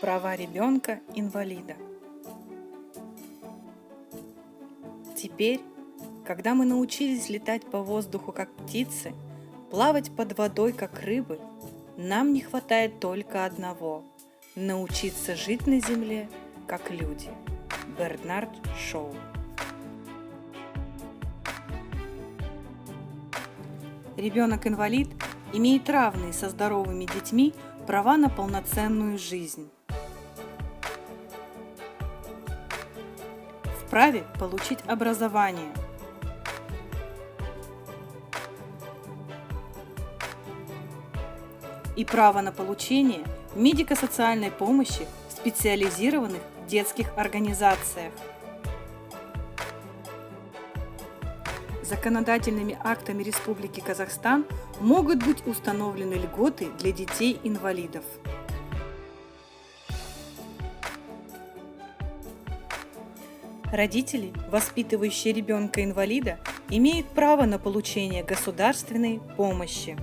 Права ребенка-инвалида. Теперь, когда мы научились летать по воздуху как птицы, плавать под водой как рыбы, нам не хватает только одного – научиться жить на земле как люди. Бернард Шоу. Ребенок-инвалид имеет равные со здоровыми детьми права на полноценную жизнь. Вправе получить образование. И право на получение медико-социальной помощи в специализированных детских организациях. Законодательными актами Республики Казахстан могут быть установлены льготы для детей-инвалидов. Родители, воспитывающие ребенка-инвалида, имеют право на получение государственной помощи.